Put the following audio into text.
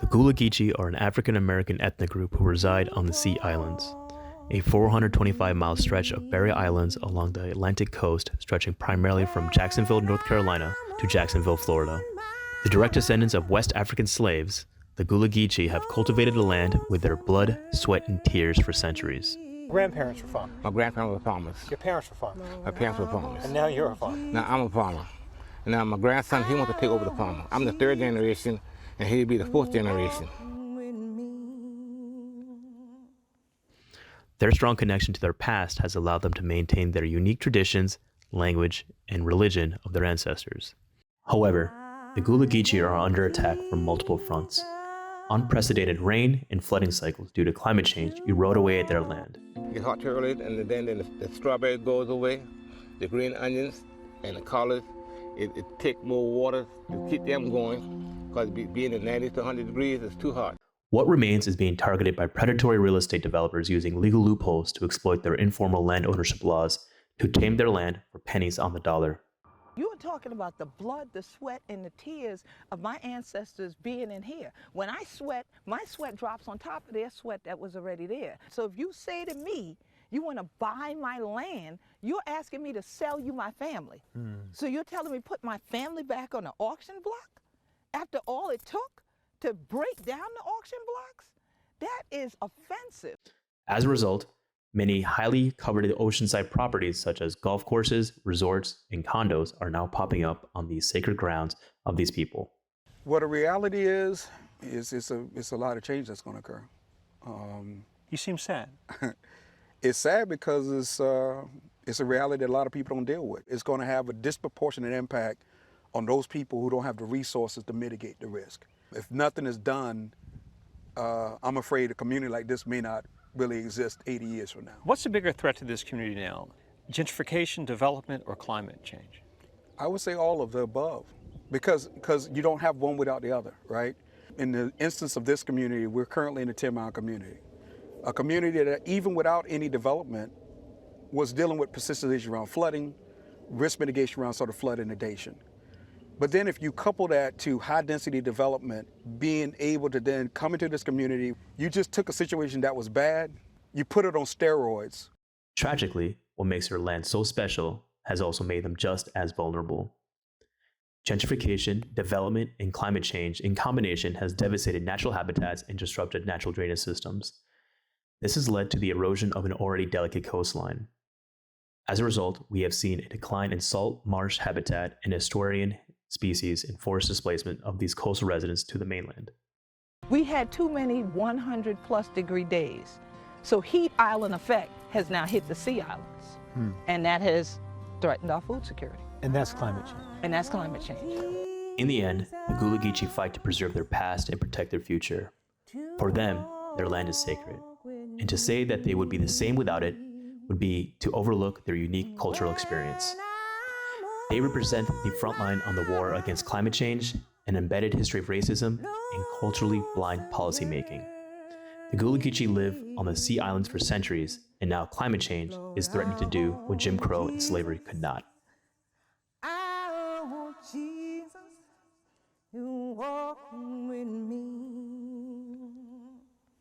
The Gullah geechee are an African-American ethnic group who reside on the Sea Islands, a 425-mile stretch of barrier islands along the Atlantic coast stretching primarily from Jacksonville, North Carolina to Jacksonville, Florida. The direct descendants of West African slaves, the Gullah geechee have cultivated the land with their blood, sweat, and tears for centuries. Grandparents were farmers. My grandparents were farmers. Your parents were farmers. My parents were farmers. And now you're a farmer. Now I'm a farmer. And now my grandson, he wants to take over the farmer. I'm the third generation, and he'll be the fourth generation. Their strong connection to their past has allowed them to maintain their unique traditions, language, and religion of their ancestors. However, the Gullah geechee are under attack from multiple fronts. Unprecedented rain and flooding cycles due to climate change erode away at their land. It gets hot early, and then the strawberry goes away, the green onions and the collards. It takes more water to keep them going, because being at 90 to 100 degrees is too hot. What remains is being targeted by predatory real estate developers using legal loopholes to exploit their informal land ownership laws to tame their land for pennies on the dollar. You are talking about the blood, the sweat, and the tears of my ancestors being in here. When I sweat, my sweat drops on top of their sweat that was already there. So if you say to me, you want to buy my land, you're asking me to sell you my family. So you're telling me put my family back on the auction block after all it took to break down the auction blocks? That is offensive. As a result, many highly coveted oceanside properties such as golf courses, resorts, and condos are now popping up on these sacred grounds of these people. What the reality is it's a lot of change that's going to occur. You seem sad. It's sad because it's a reality that a lot of people don't deal with. It's going to have a disproportionate impact on those people who don't have the resources to mitigate the risk. If nothing is done, I'm afraid a community like this may not really exist 80 years from now. What's the bigger threat to this community now? Gentrification, development, or climate change? I would say all of the above, because you don't have one without the other, right? In the instance of this community, we're currently in a 10-mile community. A community that even without any development was dealing with persistent issues around flooding, risk mitigation around sort of flood inundation. But then if you couple that to high density development, being able to then come into this community, you just took a situation that was bad, you put it on steroids. Tragically, what makes their land so special has also made them just as vulnerable. Gentrification, development, and climate change in combination has devastated natural habitats and disrupted natural drainage systems. This has led to the erosion of an already delicate coastline. As a result, we have seen a decline in salt marsh habitat and estuarine species and forced displacement of these coastal residents to the mainland. We had too many 100+ degree days. So heat island effect has now hit the Sea Islands. And that has threatened our food security. And that's climate change. And that's climate change. In the end, the Gullah geechee fight to preserve their past and protect their future. For them, their land is sacred. And to say that they would be the same without it would be to overlook their unique cultural experience. They represent the front line on the war against climate change, an embedded history of racism, and culturally blind policymaking. The Gullah geechee live on the Sea Islands for centuries, and now climate change is threatening to do what Jim Crow and slavery could not. I want Jesus, you walking with me.